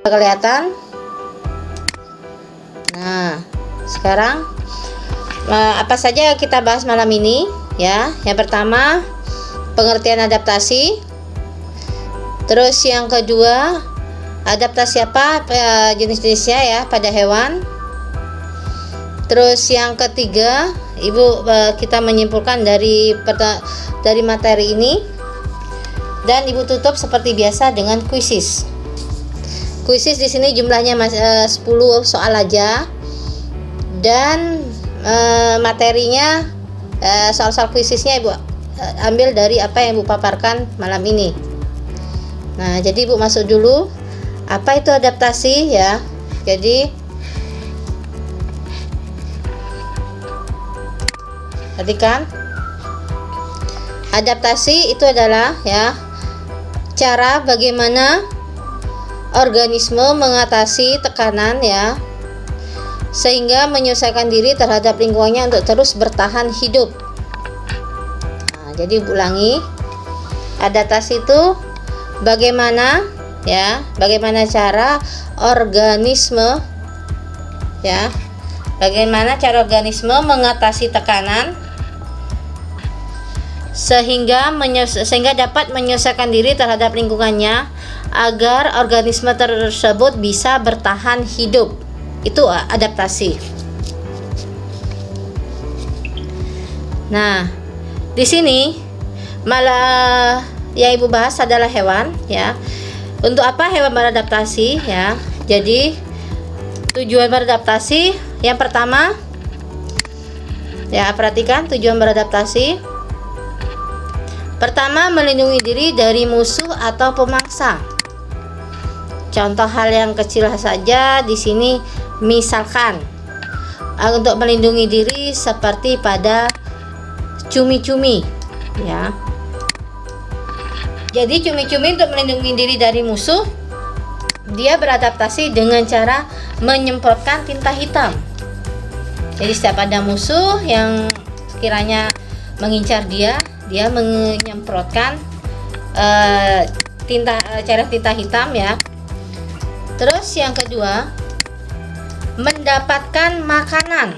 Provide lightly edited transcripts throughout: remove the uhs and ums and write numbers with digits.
Kelihatan? Nah, sekarang apa saja kita bahas malam ini ya. Yang pertama, pengertian adaptasi. Terus yang kedua, adaptasi apa jenis-jenisnya ya pada hewan. Terus yang ketiga, kita menyimpulkan dari materi ini, dan Ibu tutup seperti biasa dengan kuisis. Kuisis di sini jumlahnya 10 soal aja, dan materinya soal-soal kuisisnya Ibu ambil dari apa yang Ibu paparkan malam ini. Nah, jadi Ibu masuk dulu apa itu adaptasi ya. Jadi perhatikan, adaptasi itu adalah ya cara bagaimana organisme mengatasi tekanan ya, sehingga menyesuaikan diri terhadap lingkungannya untuk terus bertahan hidup. Nah, jadi ulangi, adaptasi itu bagaimana ya, bagaimana cara organisme ya, bagaimana cara organisme mengatasi tekanan sehingga dapat menyesuaikan diri terhadap lingkungannya agar organisme tersebut bisa bertahan hidup. Itu adaptasi. Nah, di sini malah yang Ibu bahas adalah hewan ya. Untuk apa hewan beradaptasi ya? Jadi tujuan beradaptasi yang pertama ya, perhatikan tujuan beradaptasi. Pertama, melindungi diri dari musuh atau pemangsa. Contoh hal yang kecil saja di sini, misalkan untuk melindungi diri seperti pada cumi-cumi ya. Jadi cumi-cumi untuk melindungi diri dari musuh, dia beradaptasi dengan cara menyemprotkan tinta hitam. Jadi setiap ada musuh yang sekiranya mengincar dia menyemprotkan cairan tinta hitam ya. Terus yang kedua, mendapatkan makanan.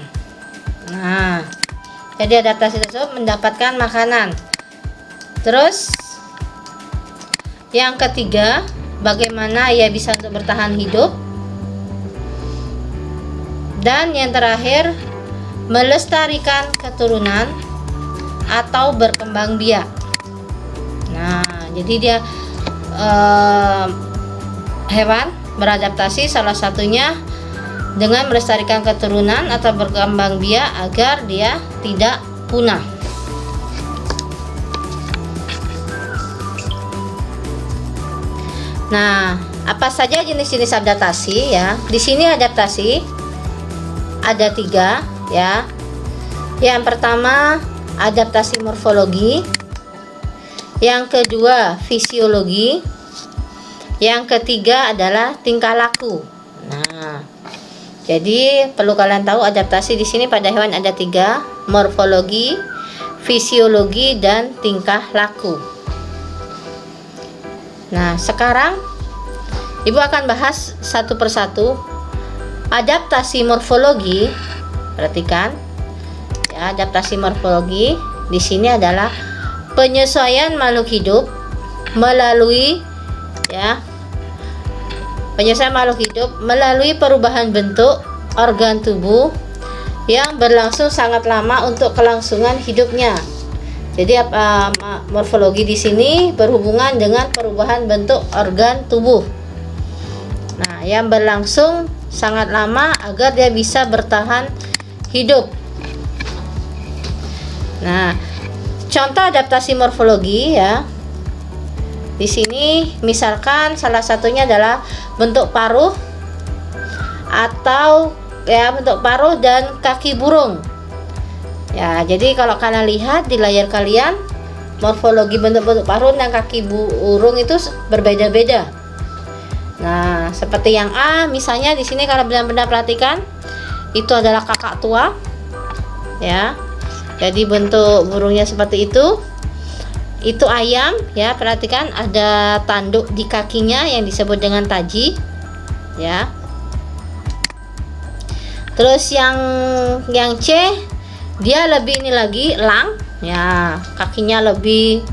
Nah, jadi adaptasi tersebut mendapatkan makanan. Terus yang ketiga, bagaimana ia bisa untuk bertahan hidup. Dan yang terakhir, melestarikan keturunan atau berkembang biak. Nah, jadi dia hewan beradaptasi salah satunya dengan melestarikan keturunan atau berkembang biak agar dia tidak punah. Nah, apa saja jenis-jenis adaptasi ya? Di sini adaptasi ada 3 ya. Yang pertama, adaptasi morfologi. Yang kedua, fisiologi. Yang ketiga adalah tingkah laku. Nah, jadi perlu kalian tahu adaptasi di sini pada hewan ada 3, morfologi, fisiologi, dan tingkah laku. Nah, sekarang Ibu akan bahas satu persatu. Adaptasi morfologi, perhatikan. Ya, adaptasi morfologi di sini adalah penyesuaian makhluk hidup melalui perubahan bentuk organ tubuh yang berlangsung sangat lama untuk kelangsungan hidupnya. Jadi morfologi di sini berhubungan dengan perubahan bentuk organ tubuh. Nah, yang berlangsung sangat lama agar dia bisa bertahan hidup. Nah, contoh adaptasi morfologi ya. Di sini misalkan salah satunya adalah bentuk paruh atau ya bentuk paruh dan kaki burung. Ya, jadi kalau kalian lihat di layar kalian, morfologi bentuk-bentuk paruh dan kaki burung itu berbeda-beda. Nah, seperti yang A, misalnya di sini kalau benar-benar perhatikan, itu adalah kakak tua. Ya. Jadi bentuk burungnya seperti itu. Itu ayam, ya, perhatikan ada tanduk di kakinya yang disebut dengan taji. ya. Terus yang C dia lebih ini lagi lang, ya, kakinya lebih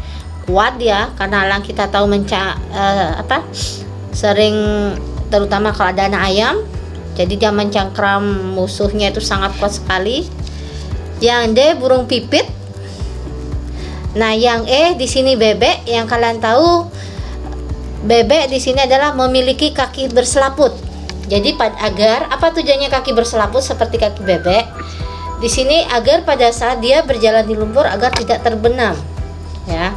kuat ya, karena lang kita tahu sering, terutama kalau ada anak ayam, jadi dia mencengkram musuhnya itu sangat kuat sekali. Yang D burung pipit. Nah, yang E di sini bebek. Yang kalian tahu bebek di sini adalah memiliki kaki berselaput. Jadi agar apa tujuannya kaki berselaput seperti kaki bebek? Di sini agar pada saat dia berjalan di lumpur agar tidak terbenam, ya.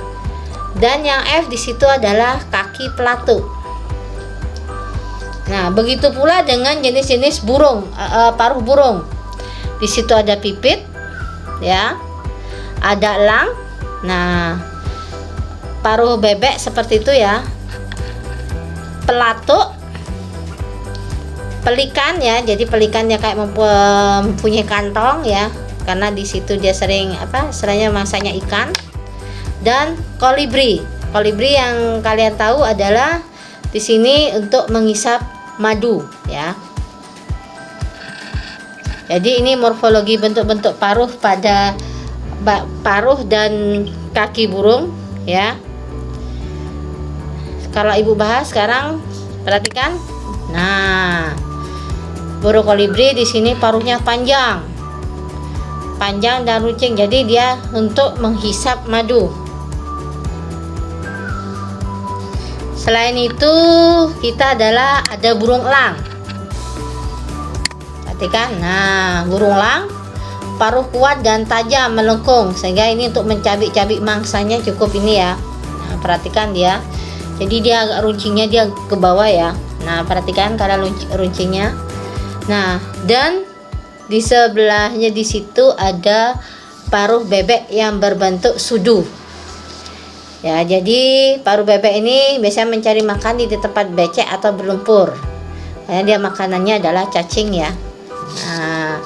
Dan yang F di situ adalah kaki pelatu. Nah, begitu pula dengan jenis-jenis burung, paruh burung. Di situ ada pipit, ya. Ada elang. Nah, paruh bebek seperti itu ya. Pelatuk, pelikan ya, jadi pelikannya kayak mempunyai kantong ya, karena di situ dia sering istilahnya masaknya ikan. Dan kolibri yang kalian tahu adalah di sini untuk mengisap madu ya. Jadi ini morfologi bentuk-bentuk paruh pada paruh dan kaki burung ya. Kalau ibu bahas sekarang, perhatikan. Nah, burung kolibri di sini paruhnya panjang dan runcing, jadi dia untuk menghisap madu. Selain itu, kita ada burung elang. Perhatikan. Nah, burung elang paruh kuat dan tajam melengkung, sehingga ini untuk mencabik-cabik mangsanya cukup ini ya. Nah, perhatikan dia. Jadi dia agak runcingnya dia ke bawah ya. Nah, perhatikan karena runcingnya. Nah, dan di sebelahnya di situ ada paruh bebek yang berbentuk sudu. Ya, jadi paruh bebek ini biasanya mencari makan di tempat becek atau berlumpur. Karena dia makanannya adalah cacing ya. Nah,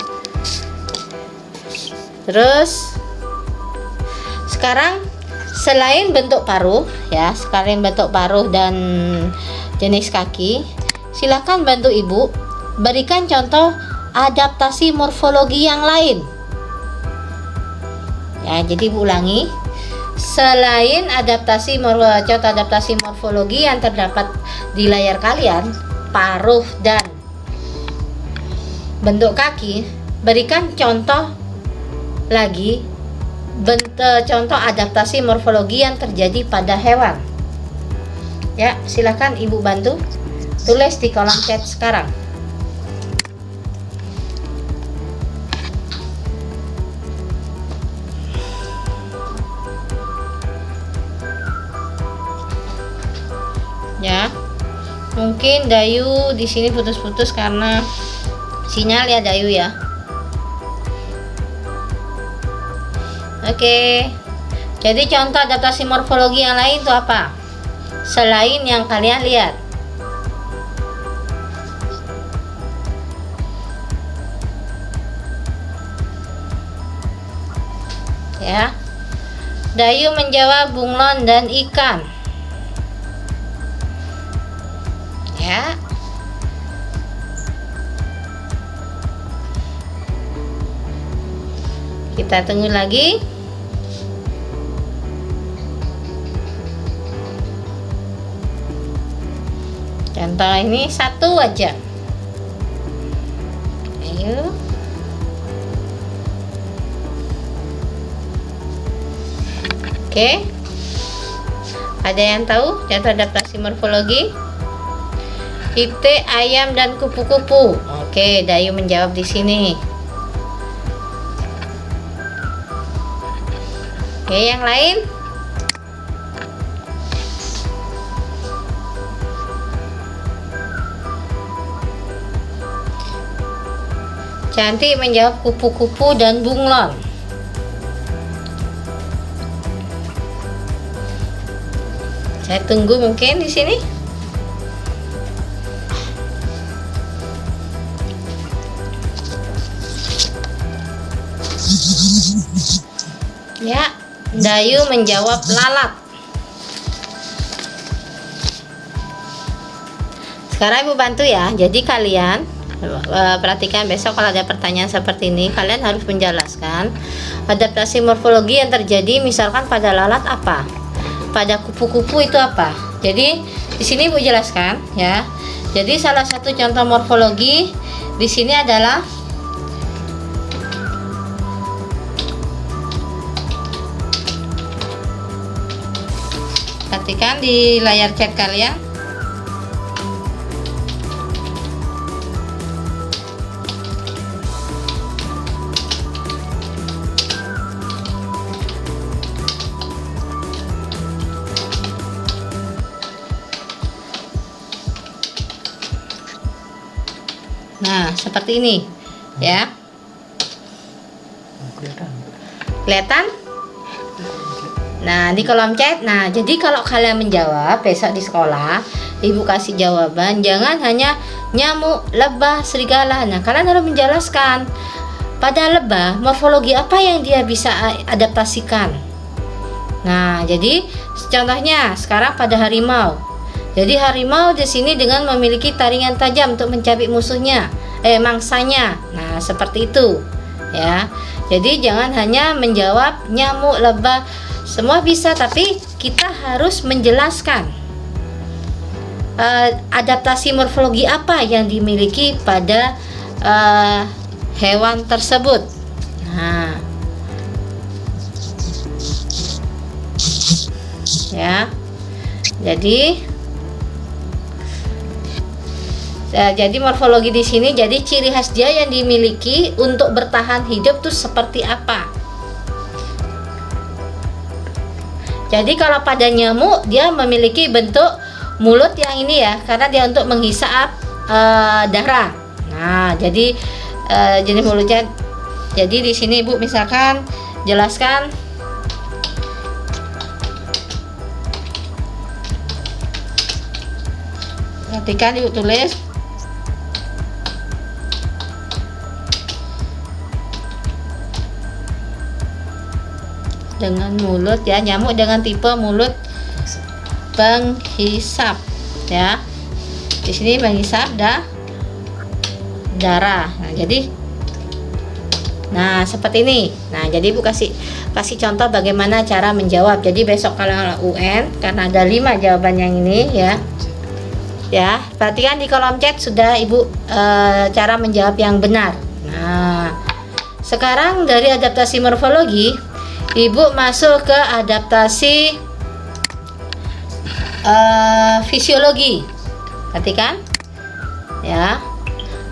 terus sekarang selain bentuk paruh dan jenis kaki, silakan bantu ibu berikan contoh adaptasi morfologi yang lain. Ya, jadi ibu ulangi. Selain contoh adaptasi morfologi yang terdapat di layar kalian, paruh dan bentuk kaki, berikan contoh lagi contoh adaptasi morfologi yang terjadi pada hewan. Ya, silakan ibu bantu tulis di kolom chat sekarang. Ya, mungkin Dayu di sini putus-putus karena sinyal ya Dayu ya. Oke. Jadi contoh adaptasi morfologi yang lain itu apa? Selain yang kalian lihat. Ya. Dayu menjawab bunglon dan ikan. Ya. Kita tunggu lagi. Contoh ini satu aja. Ayo. Oke. Ada yang tahu contoh adaptasi morfologi? Itik, ayam dan kupu-kupu. Oke, Dayu menjawab di sini. Oke, yang lain? Cantik menjawab kupu-kupu dan bunglon. Saya tunggu mungkin di sini. Ya, Dayu menjawab lalat. Sekarang Ibu bantu ya. Jadi kalian perhatikan besok kalau ada pertanyaan seperti ini, kalian harus menjelaskan adaptasi morfologi yang terjadi misalkan pada lalat apa, pada kupu-kupu itu apa. Jadi di sini Ibu jelaskan ya. Jadi salah satu contoh morfologi di sini adalah perhatikan di layar chat kalian. Nah, seperti ini ya. Kelihatan? Nah, di kolom chat. Nah, jadi kalau kalian menjawab besok di sekolah, Ibu kasih jawaban, jangan hanya nyamuk, lebah, serigala. Nah, kalian harus menjelaskan pada lebah morfologi apa yang dia bisa adaptasikan. Nah, jadi contohnya sekarang pada harimau. Jadi harimau di sini dengan memiliki taringan tajam untuk mencabik musuhnya, mangsanya. Nah, seperti itu ya. Jadi jangan hanya menjawab nyamuk, lebah, semua bisa, tapi kita harus menjelaskan adaptasi morfologi apa yang dimiliki pada hewan tersebut. Nah, ya. Jadi morfologi di sini, jadi ciri khas dia yang dimiliki untuk bertahan hidup tuh seperti apa. Jadi kalau pada nyamuk dia memiliki bentuk mulut yang ini ya, karena dia untuk menghisap darah. Nah, jadi jenis mulutnya. Jadi di sini Ibu misalkan jelaskan perhatikan, Ibu tulis dengan mulut ya, nyamuk dengan tipe mulut penghisap ya. Di sini menghisap darah. Nah, seperti ini. Nah, jadi Ibu kasih contoh bagaimana cara menjawab. Jadi besok kalau UN karena ada 5 jawaban yang ini ya. Ya, perhatikan di kolom chat sudah Ibu cara menjawab yang benar. Nah, sekarang dari adaptasi morfologi Ibu masuk ke adaptasi fisiologi. Perhatikan ya.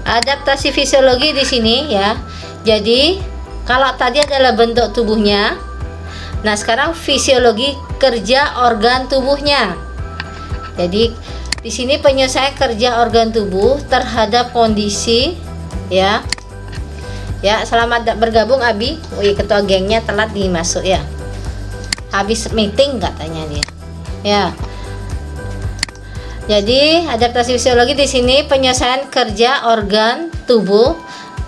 Adaptasi fisiologi di sini ya. Jadi kalau tadi adalah bentuk tubuhnya, nah sekarang fisiologi kerja organ tubuhnya. Jadi di sini penyelesaian kerja organ tubuh terhadap kondisi ya. Ya, selamat bergabung Abi. Wih, ketua gengnya telat nih masuk ya. Habis meeting katanya dia. Ya. Jadi, adaptasi fisiologi di sini penyelesaian kerja organ tubuh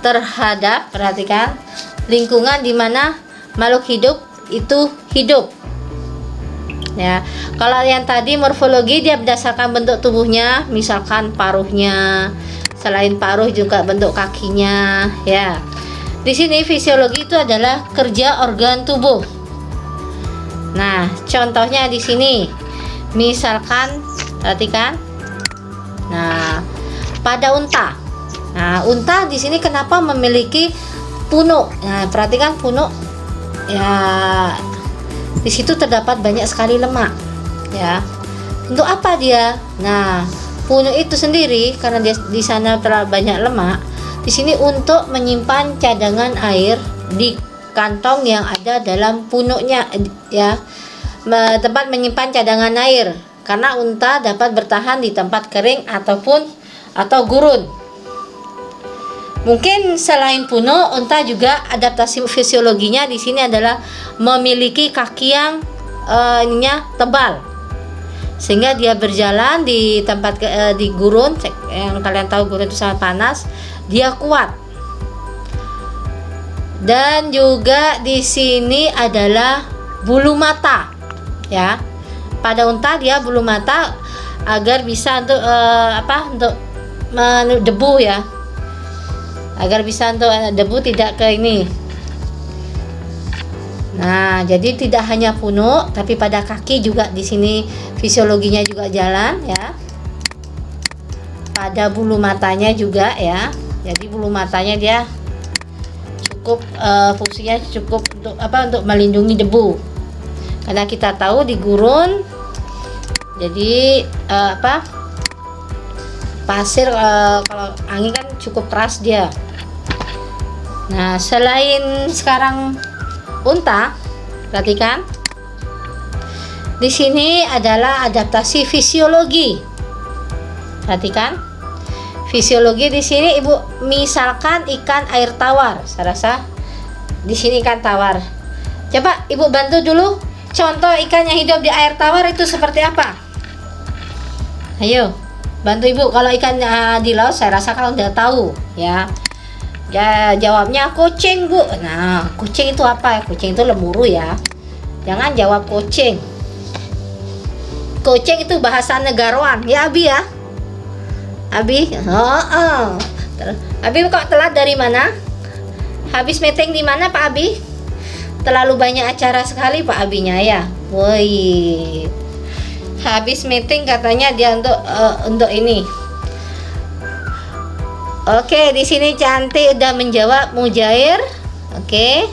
terhadap, perhatikan, lingkungan di mana makhluk hidup itu hidup. Ya. Kalau yang tadi morfologi dia berdasarkan bentuk tubuhnya, misalkan paruhnya, selain paruh juga bentuk kakinya, ya. Di sini fisiologi itu adalah kerja organ tubuh. Nah, contohnya di sini, misalkan, perhatikan. Nah, pada unta. Nah, unta di sini kenapa memiliki punuk? Nah, perhatikan punuk. Ya, di situ terdapat banyak sekali lemak. Ya, untuk apa dia? Nah, punuk itu sendiri karena dia di sana terlalu banyak lemak. Di sini untuk menyimpan cadangan air di kantong yang ada dalam punuknya ya. Tempat menyimpan cadangan air karena unta dapat bertahan di tempat kering atau gurun. Mungkin selain punuk, unta juga adaptasi fisiologinya di sini adalah memiliki kaki yang tebal. Sehingga dia berjalan di tempat di gurun, yang kalian tahu gurun itu sangat panas, dia kuat. Dan juga di sini adalah bulu mata, ya. Pada unta dia bulu mata agar bisa untuk untuk debu ya, agar bisa untuk debu tidak ke ini. Nah, jadi tidak hanya punuk, tapi pada kaki juga di sini fisiologinya juga jalan ya. Pada bulu matanya juga ya. Jadi bulu matanya dia cukup fungsinya cukup untuk melindungi debu. Karena kita tahu di gurun, jadi pasir kalau angin kan cukup keras dia. Nah, selain sekarang unta, perhatikan di sini adalah adaptasi fisiologi. Perhatikan fisiologi di sini, ibu. Misalkan ikan air tawar, saya rasa di sini ikan tawar. Coba ibu bantu dulu contoh ikan yang hidup di air tawar itu seperti apa. Ayo bantu ibu. Kalau ikan di laut, saya rasa kalau udah tahu ya. Ya, jawabnya kucing, Bu. Nah, kucing itu apa? Kucing itu lemuru ya. Jangan jawab kucing. Kucing itu bahasa negarawan ya, Abi ya. Abi, Abi kok telat dari mana? Habis meeting di mana, Pak Abi? Terlalu banyak acara sekali Pak Abinya ya. Woi. Habis meeting katanya dia untuk ini. Oke, di sini Cantik udah menjawab mujair. Oke.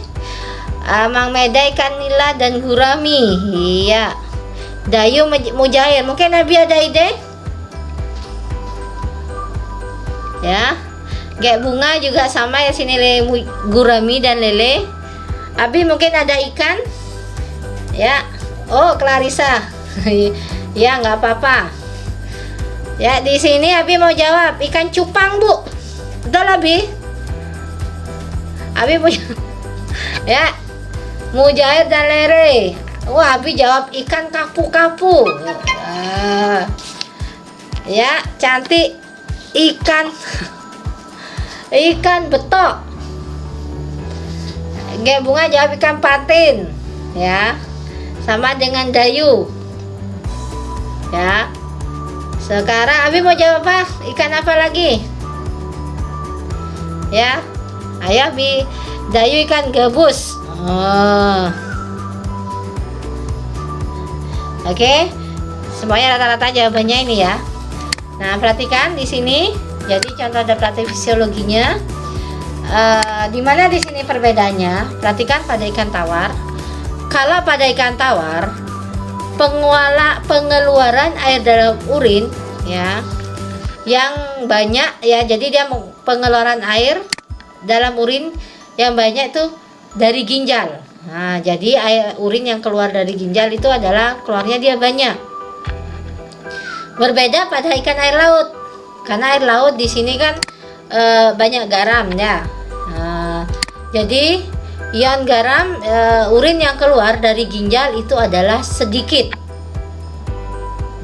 Mang Meda ikan nila dan gurami. Iya. Dayu mujair. Mungkin Abi ada ide? Ya. Gek bunga juga sama ya, sini gurami dan lele. Abi mungkin ada ikan? Ya. Oh, Clarissa. Ya, nggak apa-apa. Ya, di sini Abi mau jawab ikan cupang, Bu. Betul, Abi? Abi punya ya, mujair dan lele. Wah, Abi jawab ikan kapu-kapu. Ya, Cantik ikan betok. Gek bunga jawab ikan patin. Ya, sama dengan Dayu. Ya. Sekarang Abi mau jawab apa? Ikan apa lagi? Ya, ayo Abi. Dayu ikan gabus. Oh. Oke. Semuanya rata-rata jawabannya ini ya. Nah, perhatikan di sini. Jadi contoh adaptasi fisiologinya. Di mana di sini perbedaannya? Perhatikan pada ikan tawar. Kalau pada ikan tawar, pengeluaran air dalam urin ya yang banyak ya, jadi dia pengeluaran air dalam urin yang banyak itu dari ginjal. Nah, jadi air urin yang keluar dari ginjal itu adalah keluarnya dia banyak. Berbeda pada ikan air laut, karena air laut di sini kan banyak garam ya. Nah, jadi ion garam, urin yang keluar dari ginjal itu adalah sedikit.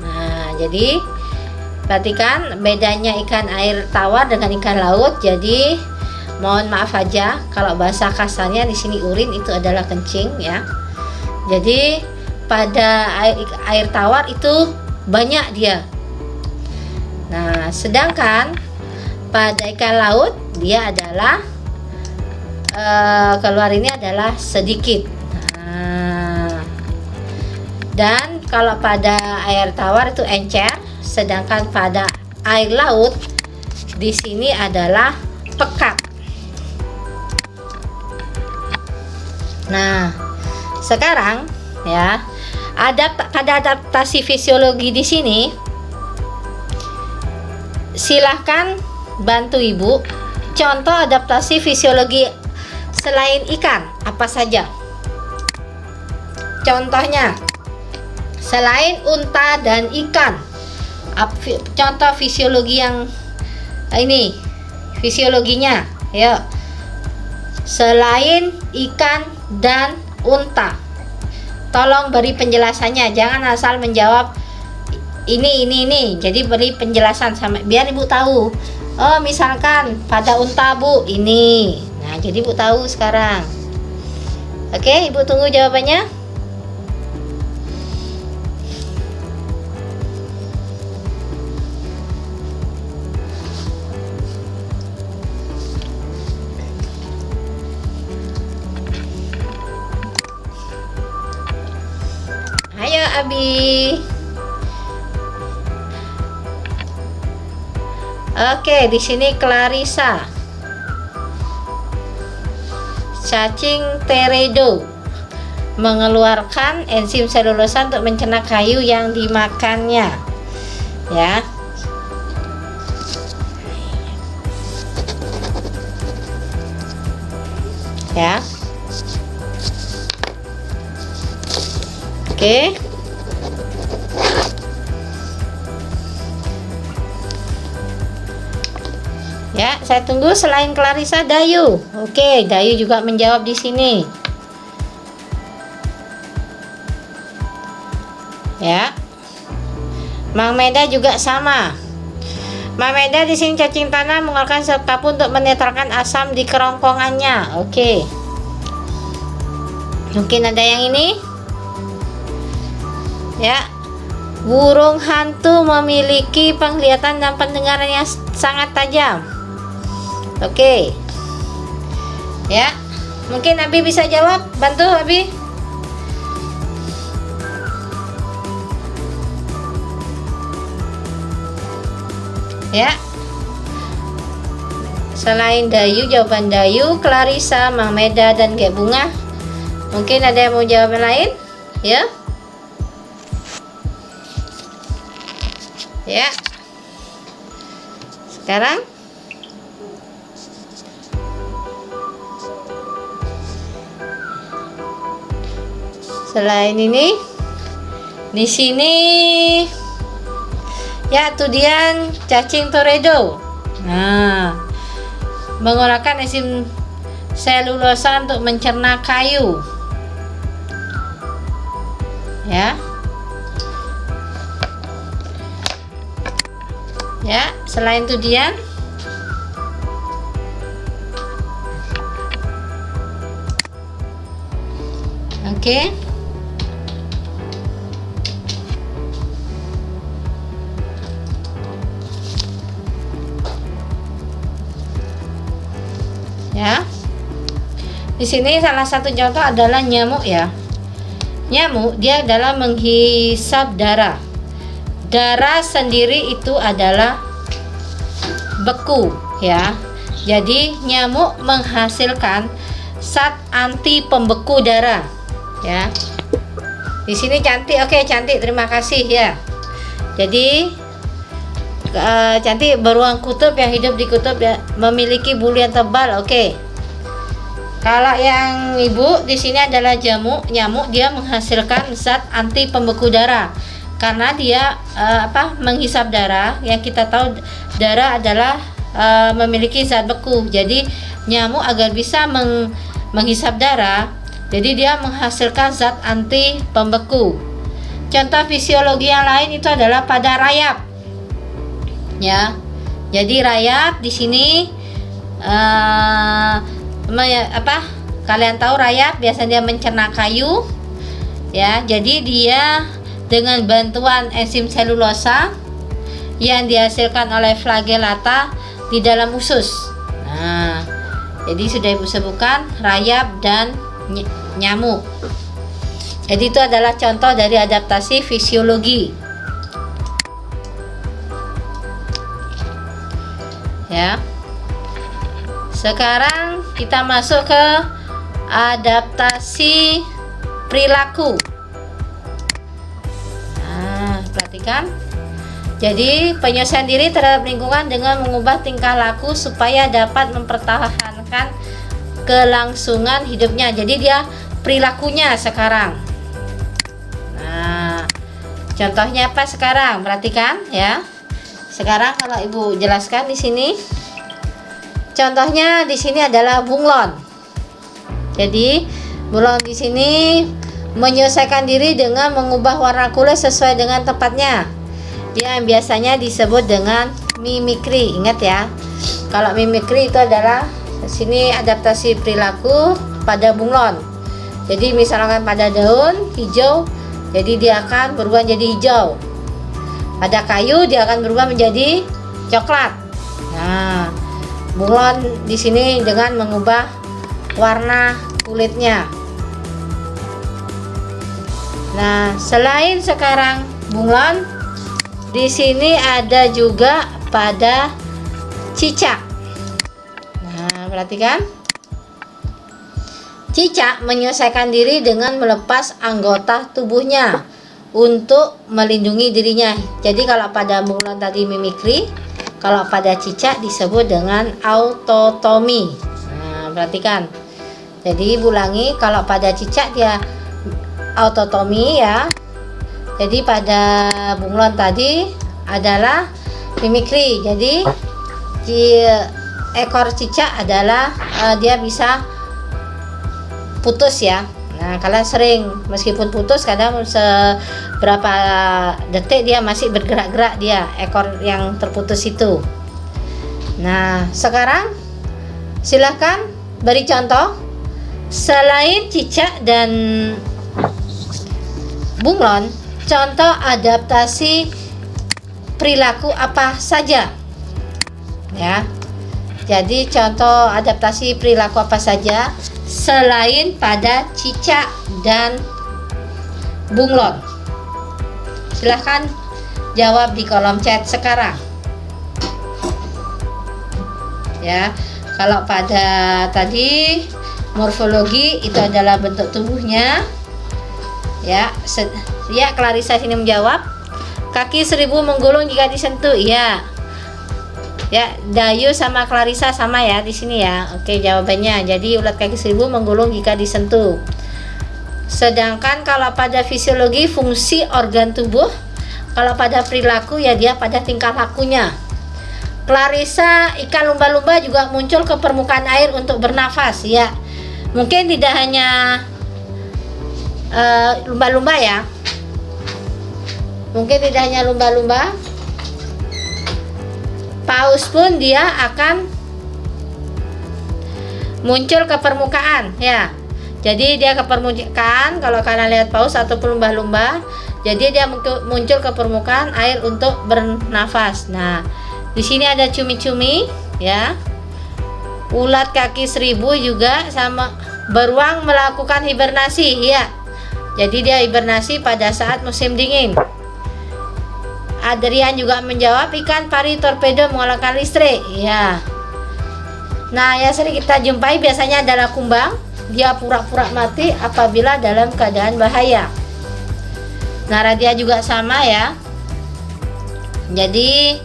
Nah, jadi perhatikan bedanya ikan air tawar dengan ikan laut. Jadi mohon maaf aja kalau bahasa kasarnya di sini urin itu adalah kencing ya. Jadi pada air tawar itu banyak dia. Nah, sedangkan pada ikan laut dia adalah keluar ini adalah sedikit. Nah, dan kalau pada air tawar itu encer, sedangkan pada air laut di sini adalah pekat. Nah, sekarang ya, pada adaptasi fisiologi di sini, silahkan bantu Ibu contoh adaptasi fisiologi selain ikan apa saja. Contohnya selain unta dan ikan, contoh fisiologi yang ini fisiologinya ya, selain ikan dan unta. Tolong beri penjelasannya, jangan asal menjawab ini. Jadi beri penjelasan sama biar Ibu tahu. Oh, misalkan pada unta Bu ini. Nah, jadi Ibu tahu sekarang. Oke, Ibu tunggu jawabannya. Abi. Oke, di sini Clarissa. Cacing teredo mengeluarkan enzim selulosa untuk mencerna kayu yang dimakannya. Ya. Ya. Oke. Ya, saya tunggu. Selain Clarissa, Dayu. Oke, Dayu juga menjawab di sini. Ya. Mang Meda juga sama. Mang Meda di sini cacing tanah mengeluarkan zat kapur untuk menetralkan asam di kerongkongannya. Oke. Mungkin ada yang ini? Ya. Burung hantu memiliki penglihatan dan pendengaran yang sangat tajam. Oke. Ya. Mungkin Abi bisa jawab. Bantu Abi. Ya. Selain Dayu, jawaban Dayu, Clarissa, Mang Meda, dan Gek Bunga. Mungkin ada yang mau jawab yang lain? Ya. Ya. Sekarang selain ini, di sini ya, tudian cacing teredo. Nah, menggunakan enzim selulosa untuk mencerna kayu. Ya. Ya, selain tudian, oke. Ya. Di sini salah satu contoh adalah nyamuk ya. Nyamuk dia adalah menghisap darah. Darah sendiri itu adalah beku ya. Jadi nyamuk menghasilkan zat anti pembeku darah ya. Di sini cantik. Oke, cantik. Terima kasih ya. Jadi cantik beruang kutub yang hidup di kutub ya, memiliki bulu yang tebal. Oke. Kalau yang ibu di sini adalah nyamuk, dia menghasilkan zat anti pembeku darah karena dia menghisap darah. Yang kita tahu darah adalah memiliki zat beku. Jadi nyamuk agar bisa menghisap darah, jadi dia menghasilkan zat anti pembeku. Contoh fisiologi yang lain itu adalah pada rayap. Ya. Jadi rayap di sini kalian tahu rayap biasanya dia mencerna kayu ya. Jadi dia dengan bantuan enzim selulosa yang dihasilkan oleh flagellata di dalam usus. Nah, jadi sudah ibu sebutkan rayap dan nyamuk. Jadi itu adalah contoh dari adaptasi fisiologi ya. Sekarang kita masuk ke adaptasi perilaku. Nah, perhatikan. Jadi penyesuaian diri terhadap lingkungan dengan mengubah tingkah laku supaya dapat mempertahankan kelangsungan hidupnya. Jadi dia perilakunya sekarang. Nah, contohnya apa sekarang? Perhatikan ya. Sekarang kalau ibu jelaskan di sini. Contohnya di sini adalah bunglon. Jadi bunglon di sini menyesuaikan diri dengan mengubah warna kulit sesuai dengan tempatnya. Dia yang biasanya disebut dengan mimikri. Ingat ya. Kalau mimikri itu adalah di sini adaptasi perilaku pada bunglon. Jadi misalkan pada daun hijau, jadi dia akan berubah menjadi hijau. Pada kayu dia akan berubah menjadi coklat. Nah, bunglon di sini dengan mengubah warna kulitnya. Nah, selain sekarang bunglon, di sini ada juga pada cicak. Nah, perhatikan. Cicak menyesuaikan diri dengan melepas anggota tubuhnya untuk melindungi dirinya. Jadi kalau pada bunglon tadi mimikri, kalau pada cicak disebut dengan autotomi. Nah, perhatikan. Jadi ulangi, kalau pada cicak dia autotomi ya. Jadi pada bunglon tadi adalah mimikri. Jadi di ekor cicak adalah dia bisa putus ya. Nah, kalian sering meskipun putus kadang seberapa detik dia masih bergerak-gerak, dia ekor yang terputus itu. Nah, sekarang silahkan beri contoh selain cicak dan bunglon, contoh adaptasi perilaku apa saja ya. Jadi contoh adaptasi perilaku apa saja selain pada cicak dan bunglon? Silahkan jawab di kolom chat sekarang ya. Kalau pada tadi morfologi itu adalah bentuk tubuhnya ya. Ya, Clarissa sini menjawab kaki 1000 menggulung jika disentuh. Ya, Dayu sama Clarissa sama ya di sini ya. Oke, jawabannya. Jadi ulat kaki 1000 menggulung jika disentuh. Sedangkan kalau pada fisiologi fungsi organ tubuh, kalau pada perilaku ya dia pada tingkah lakunya. Clarissa, ikan lumba-lumba juga muncul ke permukaan air untuk bernafas ya. Mungkin tidak hanya lumba-lumba ya. Mungkin tidak hanya lumba-lumba. Paus pun dia akan muncul ke permukaan ya. Jadi dia ke permukaan, kalau kalian lihat paus ataupun lumba-lumba, jadi dia muncul ke permukaan air untuk bernafas. Nah, di sini ada cumi-cumi ya. Ulat kaki 1000 juga sama beruang melakukan hibernasi ya. Jadi dia hibernasi pada saat musim dingin. Adrian juga menjawab ikan pari torpedo mengeluarkan listrik ya. Nah, yang sering kita jumpai biasanya adalah kumbang. Dia pura-pura mati apabila dalam keadaan bahaya. Nah, radia juga sama ya. Jadi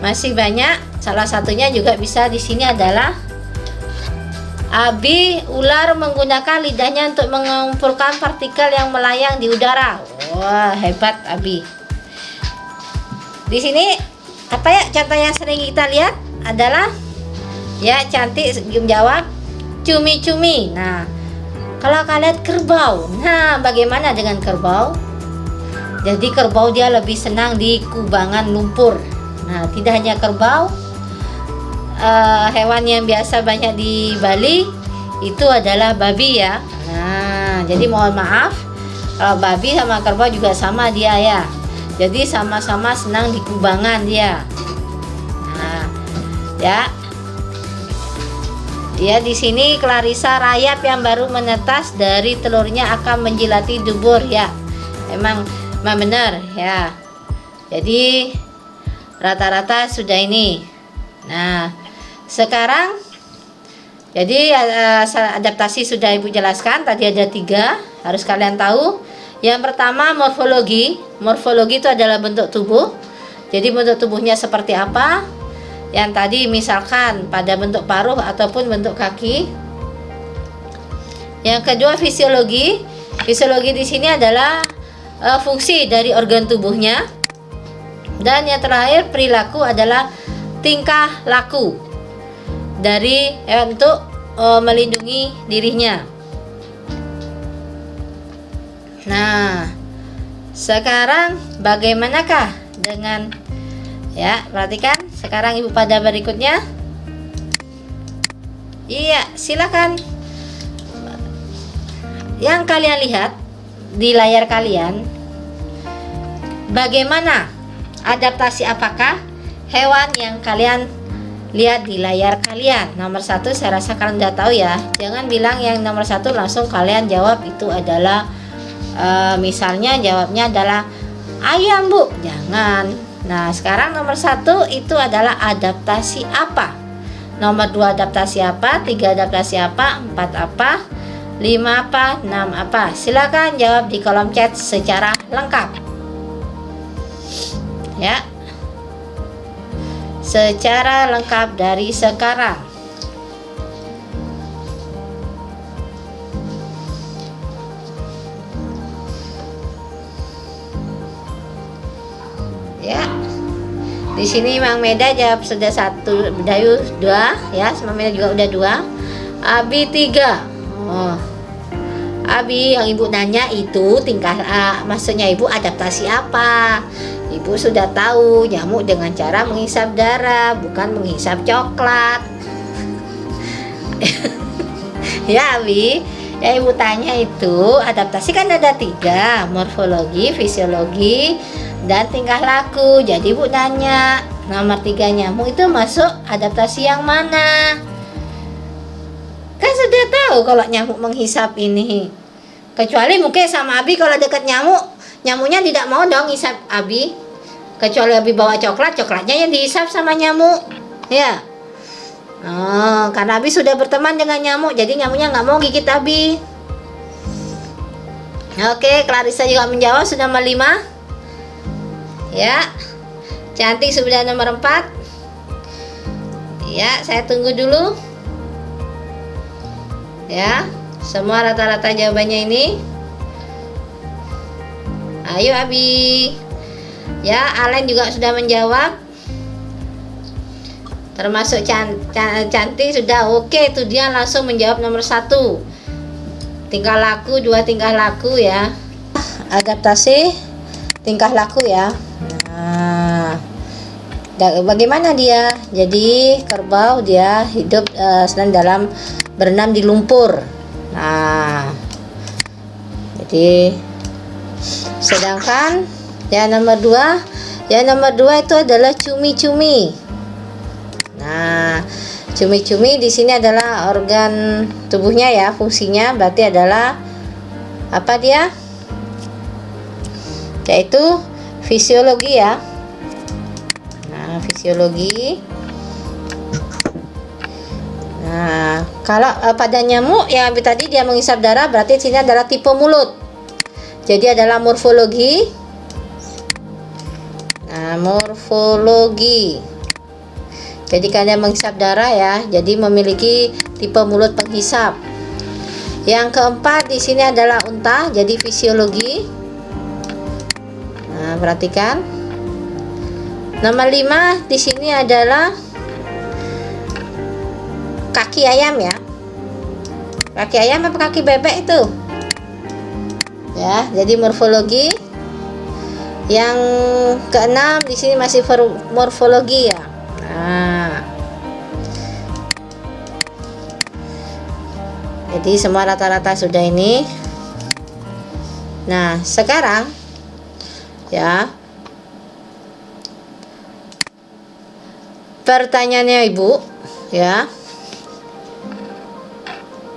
masih banyak. Salah satunya juga bisa di sini adalah Abi, ular menggunakan lidahnya untuk mengumpulkan partikel yang melayang di udara. Wah, hebat Abi. Di sini apa ya contoh yang sering kita lihat adalah ya, cantik menjawab cumi-cumi. Nah, kalau kalian kerbau, nah bagaimana dengan kerbau? Jadi kerbau dia lebih senang di kubangan lumpur. Nah, tidak hanya kerbau, hewan yang biasa banyak di Bali itu adalah babi ya. Nah, jadi mohon maaf kalau babi sama kerbau juga sama dia ya. Jadi sama-sama senang di kubangan dia. Nah, ya. Ya, di sini Clarissa, rayap yang baru menetas dari telurnya akan menjilati dubur ya. Emang benar ya. Jadi rata-rata sudah ini. Nah, sekarang jadi adaptasi sudah Ibu jelaskan. Tadi ada 3 harus kalian tahu. Yang pertama morfologi. Morfologi itu adalah bentuk tubuh. Jadi bentuk tubuhnya seperti apa? Yang tadi misalkan pada bentuk paruh ataupun bentuk kaki. Yang kedua fisiologi. Fisiologi di sini adalah fungsi dari organ tubuhnya. Dan yang terakhir perilaku adalah tingkah laku dari untuk melindungi dirinya. Nah, sekarang bagaimanakah dengan ya, perhatikan sekarang Ibu pada berikutnya. Iya, silakan. Yang kalian lihat di layar kalian, bagaimana adaptasi apakah hewan yang kalian lihat di layar kalian? Nomor 1 saya rasa kalian udah tahu ya. Jangan bilang yang nomor 1 langsung kalian jawab itu adalah Misalnya jawabnya adalah ayam, Bu. Jangan. Nah, sekarang nomor 1 itu adalah adaptasi apa? Nomor 2 adaptasi apa? 3 adaptasi apa? 4 apa? 5 apa? 6 apa? Silakan jawab di kolom chat secara lengkap. Ya. Secara lengkap dari sekarang. Ya, di sini Mang Meda jawab sudah 1, Dayu 2, ya, Mang Meda juga udah 2, Abi 3. Oh, Abi, yang ibu nanya itu tingkah, maksudnya ibu adaptasi apa? Ibu sudah tahu nyamuk dengan cara menghisap darah, bukan menghisap coklat. Ya, Abi, ya ibu tanya itu adaptasi kan ada 3, morfologi, fisiologi, dan tingkah laku. Jadi ibu nanya nomor 3 nyamuk itu masuk adaptasi yang mana? Kan sudah tahu kalau nyamuk menghisap ini. Kecuali mungkin sama Abi kalau dekat nyamuk, nyamuknya tidak mau dong hisap Abi. Kecuali Abi bawa coklat, coklatnya yang dihisap sama nyamuk. Ya. Oh, karena Abi sudah berteman dengan nyamuk, jadi nyamuknya nggak mau gigit Abi. Oke, Clarissa juga menjawab sudah nomor 5. Ya, Cantik sudah nomor 4. Ya, saya tunggu dulu. Ya, semua rata-rata jawabannya ini. Ayo Abi. Ya, Alen juga sudah menjawab. Termasuk Cantik sudah oke, itu dia langsung menjawab nomor 1. Tingkah laku, 2 tingkah laku ya. Adaptasi tingkah laku ya. Nah, bagaimana dia? Jadi kerbau dia hidup sedang dalam berenam di lumpur. Nah, jadi sedangkan ya nomor 2 itu adalah cumi-cumi. Nah, cumi-cumi di sini adalah organ tubuhnya ya, fungsinya berarti adalah apa dia? Yaitu fisiologi ya. Nah, fisiologi. Nah, kalau pada nyamuk yang tadi dia menghisap darah, berarti sini adalah tipe mulut. Jadi adalah morfologi. Nah, morfologi. Jadi karena menghisap darah ya, jadi memiliki tipe mulut penghisap. Yang keempat di sini adalah unta, jadi fisiologi. Nah, perhatikan. Nomor 5 di sini adalah kaki ayam ya. Kaki ayam apa kaki bebek itu? Ya, jadi morfologi. Yang keenam di sini masih morfologi ya. Nah, jadi semua rata-rata sudah ini. Nah, sekarang ya, pertanyaannya Ibu ya.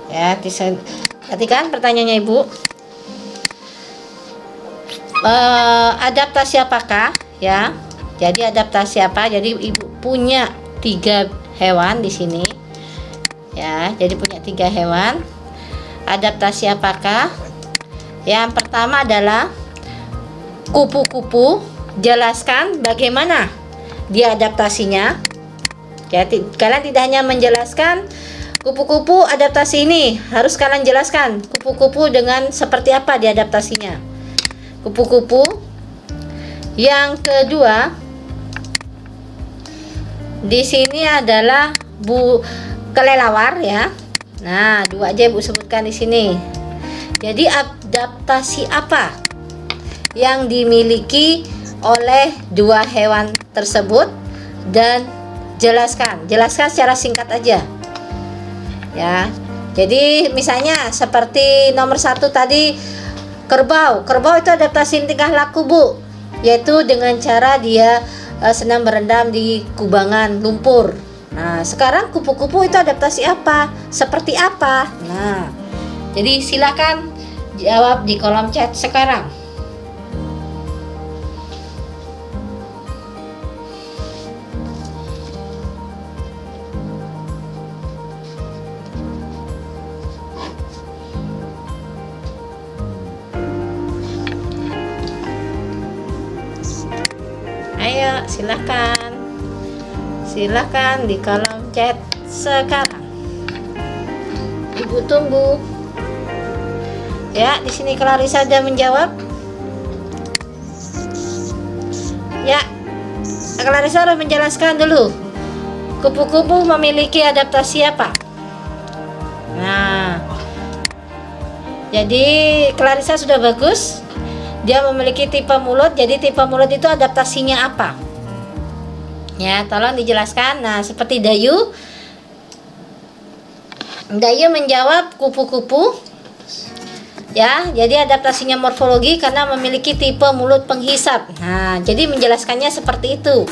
Ya, perhatikan pertanyaannya Ibu. Adaptasi apakah ya? Jadi adaptasi apa? Jadi Ibu punya 3 hewan di sini. Ya, jadi punya 3 hewan. Adaptasi apakah? Yang pertama adalah kupu-kupu. Jelaskan bagaimana dia adaptasinya. Ya, kalian tidak hanya menjelaskan kupu-kupu adaptasi ini, harus kalian jelaskan kupu-kupu dengan seperti apa dia adaptasinya. Kupu-kupu. Yang kedua, di sini adalah kelelawar ya. Nah, 2 aja Ibu sebutkan di sini. Jadi adaptasi apa yang dimiliki oleh 2 hewan tersebut, dan jelaskan secara singkat aja. Ya. Jadi misalnya seperti nomor 1 tadi kerbau. Kerbau itu adaptasi tingkah laku, Bu, yaitu dengan cara dia senang berendam di kubangan lumpur. Nah, sekarang kupu-kupu itu adaptasi apa? Seperti apa? Nah, jadi silakan Jawab di kolom chat sekarang. Ayo, silakan di kolom chat sekarang. Ibu tunggu. Ya, di sini Clarissa sudah menjawab. Ya, Clarissa harus menjelaskan dulu. Kupu-kupu memiliki adaptasi apa? Nah, jadi Clarissa sudah bagus. Dia memiliki tipe mulut. Jadi tipe mulut itu adaptasinya apa? Ya, tolong dijelaskan. Nah, seperti Dayu menjawab kupu-kupu. Ya, jadi adaptasinya morfologi karena memiliki tipe mulut penghisap. Nah, jadi menjelaskannya seperti itu.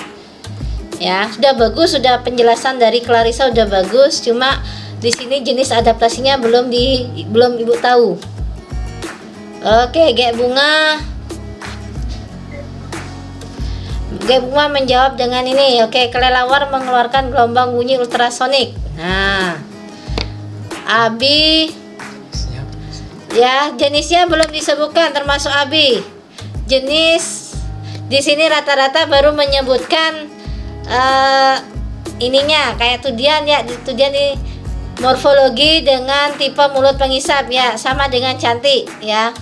Ya, sudah bagus, sudah penjelasan dari Clarissa sudah bagus. Cuma di sini jenis adaptasinya belum Ibu tahu. Oke, Gek Bunga menjawab dengan ini. Oke, kelelawar mengeluarkan gelombang bunyi ultrasonik. Nah, Abi, ya jenisnya belum disebutkan termasuk Abi. Jenis di sini rata-rata baru menyebutkan ininya kayak tudian ya, tudian di morfologi dengan tipe mulut penghisap ya, sama dengan cantik ya.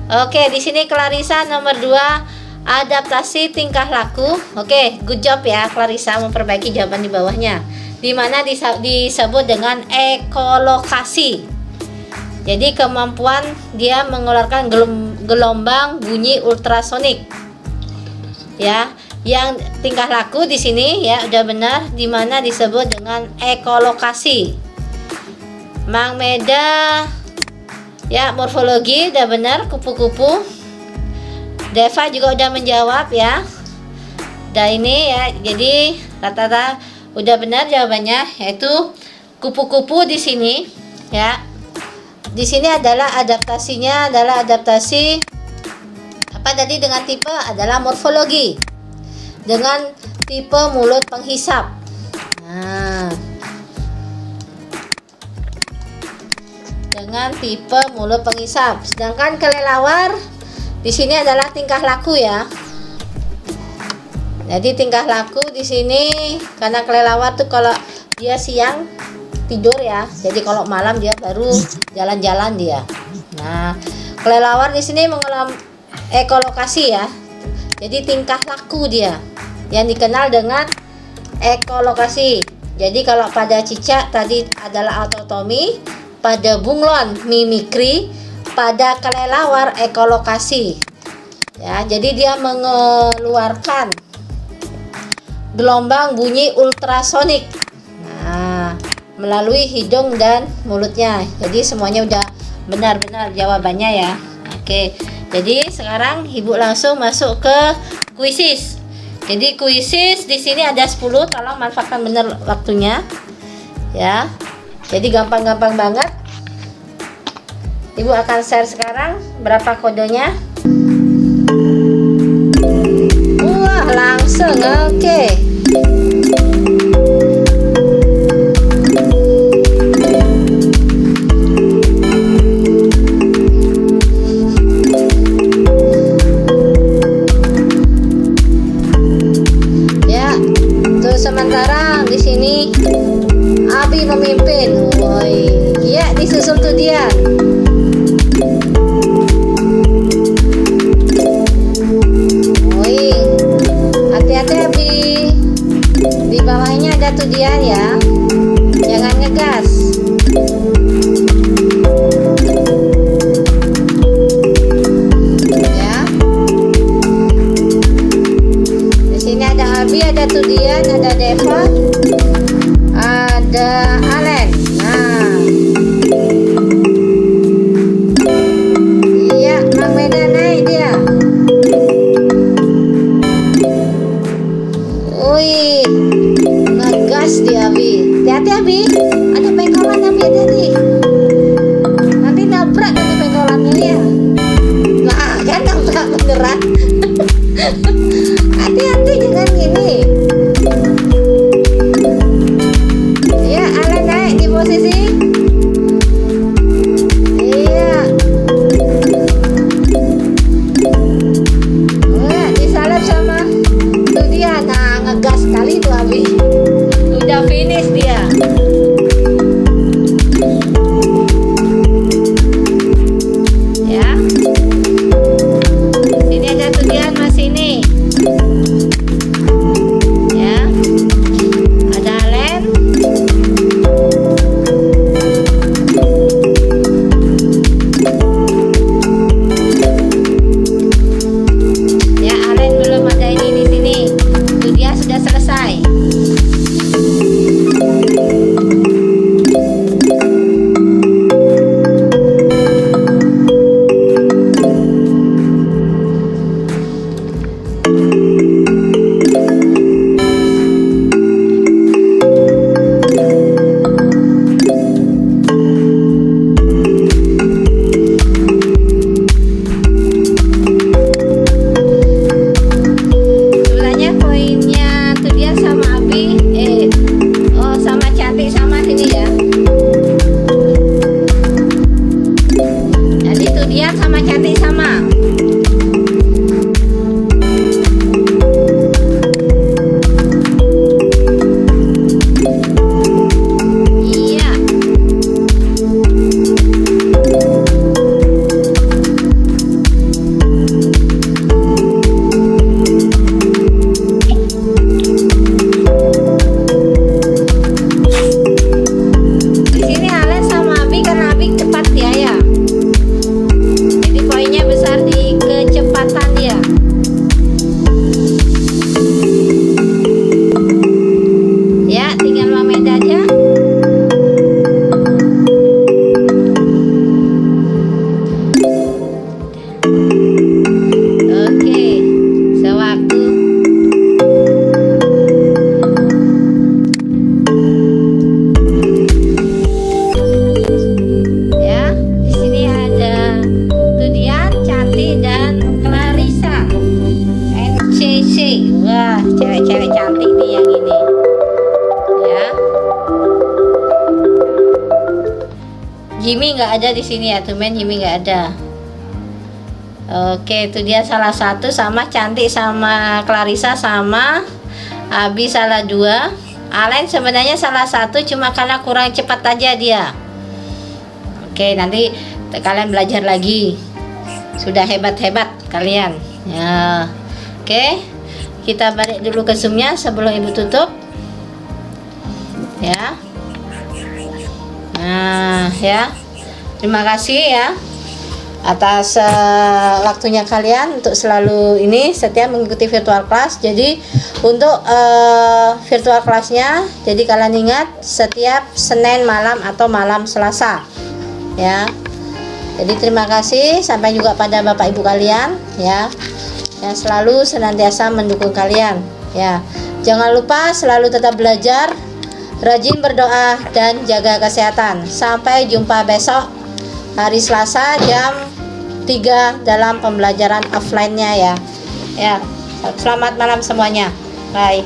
Oke, di sini Clarissa nomor 2, adaptasi tingkah laku. Oke, good job ya Clarissa, memperbaiki jawaban di bawahnya. Di mana disebut dengan ekolokasi. Jadi kemampuan dia mengeluarkan gelombang bunyi ultrasonik. Ya, yang tingkah laku di sini ya udah benar, di mana disebut dengan ekolokasi. Mang Meda ya, morfologi udah benar, kupu-kupu. Deva juga udah menjawab ya. Dan ini ya, jadi rata-rata udah benar jawabannya, yaitu kupu-kupu di sini ya. Di sini adalah adaptasinya adalah adaptasi apa tadi, dengan tipe adalah morfologi. Dengan tipe mulut penghisap. Nah, dengan tipe mulut penghisap. Sedangkan kelelawar di sini adalah tingkah laku ya. Jadi tingkah laku di sini karena kelelawar tuh kalau dia siang tidur ya. Jadi kalau malam dia baru jalan-jalan dia. Nah, kelelawar di sini mengalami ekolokasi ya. Jadi tingkah laku dia yang dikenal dengan ekolokasi. Jadi kalau pada cicak tadi adalah autotomi, pada bunglon mimikri, pada kelelawar ekolokasi. Ya, jadi dia mengeluarkan gelombang bunyi ultrasonik. Nah, melalui hidung dan mulutnya. Jadi semuanya udah benar-benar jawabannya ya. Oke. Jadi sekarang Ibu langsung masuk ke kuisis. Jadi kuisis di sini ada 10, tolong manfaatkan benar waktunya. Ya. Jadi gampang-gampang banget. Ibu akan share sekarang berapa kodenya. Wah, langsung oke. Sementara di sini Abi memimpin. Woi, ya disusul tuh dia. Hati-hati jangan gini. Ya, Alan naik di posisi. Iya. Disalep sama tuh dia. Nah, ngegas sekali tuh Abi. Udah finish dia. Ya. Ini ada tudian masih ini. Ya. Ada Alen. Ya, Alen belum ada ini di sini. Itu dia sudah selesai. Sebenarnya poinnya tuh dia sama Abi, sama cantik sama sini ya. Jadi tuh dia sama cantik sama. Iya. Di sini Alen sama Abi karena Abi cepat dia ya. Jadi poinnya besar di kecepatan dia. Ya, tinggal mamet aja. Oke, sewaktu. Ya, di sini ada Tudian, Cantik dan Clarissa. NCC. Wah, cewek-cewek cantik nih yang ini. Ya. Jimmy nggak ada di sini ya, temen Jimmy nggak ada. Oke, itu dia salah satu sama Cantik sama Clarissa sama Abi salah 2. Alen sebenarnya salah 1 cuma karena kurang cepat aja dia. Oke, nanti kalian belajar lagi. Sudah hebat-hebat kalian. Ya. Oke. Kita balik dulu ke Zoom-nya sebelum Ibu tutup. Ya. Nah, ya. Terima kasih ya atas waktunya kalian untuk selalu ini setia mengikuti virtual class. Jadi untuk virtual classnya, jadi kalian ingat setiap Senin malam atau malam Selasa ya. Jadi terima kasih, sampai juga pada Bapak Ibu kalian ya, yang selalu senantiasa mendukung kalian ya. Jangan lupa selalu tetap belajar, rajin berdoa dan jaga kesehatan. Sampai jumpa besok hari Selasa jam 3 dalam pembelajaran offline-nya ya. Ya, selamat malam semuanya. Bye.